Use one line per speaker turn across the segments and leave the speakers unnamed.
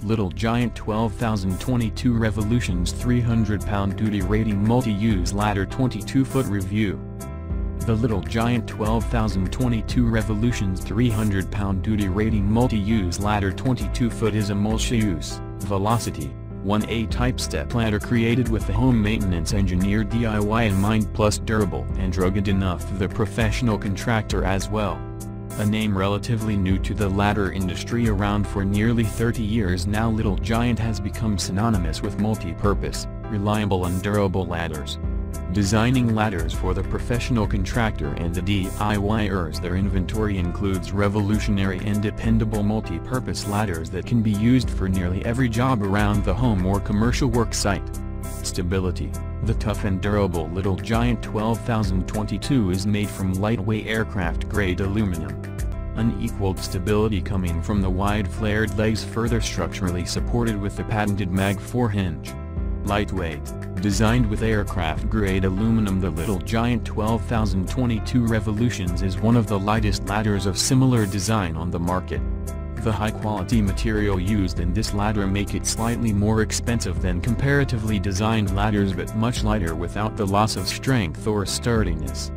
Little Giant 12022 Revolutions 300-pound duty rating multi-use ladder 22-foot review. The Little Giant 12022 Revolutions 300-pound duty rating multi-use ladder 22-foot is a multi-use, velocity, 1A type step ladder created with the home maintenance engineered DIY in mind, plus durable and rugged enough for the professional contractor as well. A name relatively new to the ladder industry, around for nearly 30 years now, Little Giant has become synonymous with multi-purpose, reliable and durable ladders. Designing ladders for the professional contractor and the DIYers, their inventory includes revolutionary and dependable multi-purpose ladders that can be used for nearly every job around the home or commercial work site. Stability. The tough and durable Little Giant 12022 is made from lightweight aircraft-grade aluminum. Unequaled stability coming from the wide flared legs, further structurally supported with the patented Mag 4 hinge. Lightweight. Designed with aircraft-grade aluminum, the Little Giant 12022 Revolutions is one of the lightest ladders of similar design on the market. The high-quality material used in this ladder make it slightly more expensive than comparatively designed ladders, but much lighter without the loss of strength or sturdiness.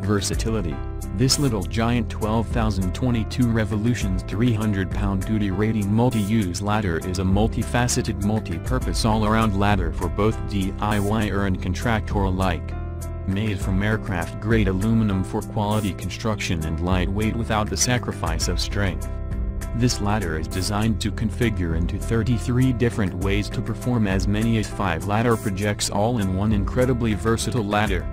Versatility. This Little Giant 12022 Revolutions 300-pound duty rating multi-use ladder is a multifaceted, multi-purpose all-around ladder for both DIYer and contractor alike. Made from aircraft-grade aluminum for quality construction and lightweight without the sacrifice of strength. This ladder is designed to configure into 33 different ways to perform as many as 5 ladder projects, all in one incredibly versatile ladder.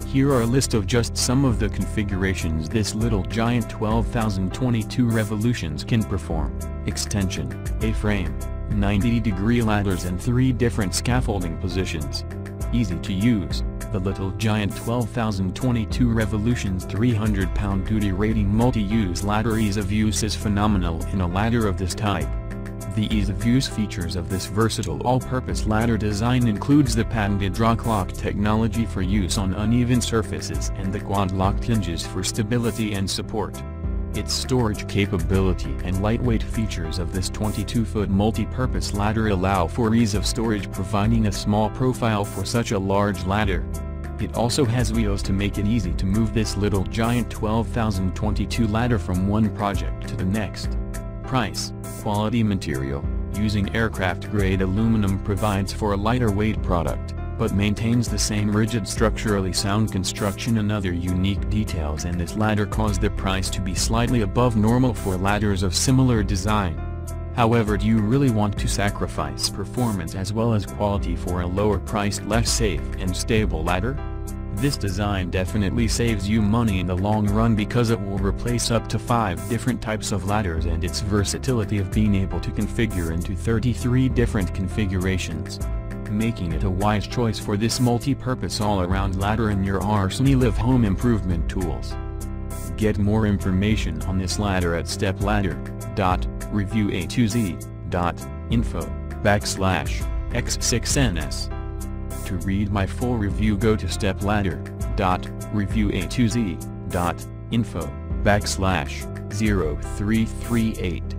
Here are a list of just some of the configurations this Little Giant 12022 Revolutions can perform: extension, A-frame, 90-degree ladders and 3 different scaffolding positions. Easy to use. The Little Giant 12022 Revolutions 300-pound duty rating multi-use ladder ease of use is phenomenal in a ladder of this type. The ease of use features of this versatile all-purpose ladder design includes the patented Rock Lock technology for use on uneven surfaces and the quad locked hinges for stability and support. Its storage capability and lightweight features of this 22-foot multi-purpose ladder allow for ease of storage, providing a small profile for such a large ladder. It also has wheels to make it easy to move this Little Giant 12022 ladder from one project to the next. Price. Quality material, using aircraft-grade aluminum, provides for a lighter weight product, but maintains the same rigid, structurally sound construction and other unique details in this ladder cause the price to be slightly above normal for ladders of similar design. However, do you really want to sacrifice performance as well as quality for a lower-priced, less safe and stable ladder? This design definitely saves you money in the long run because it will replace up to 5 different types of ladders, and its versatility of being able to configure into 33 different configurations, making it a wise choice for this multi-purpose all-around ladder in your arsenal of home improvement tools. Get more information on this ladder at stepladder.reviewa2z.info/x6ns. To read my full review, go to stepladder.reviewa2z.info/0338.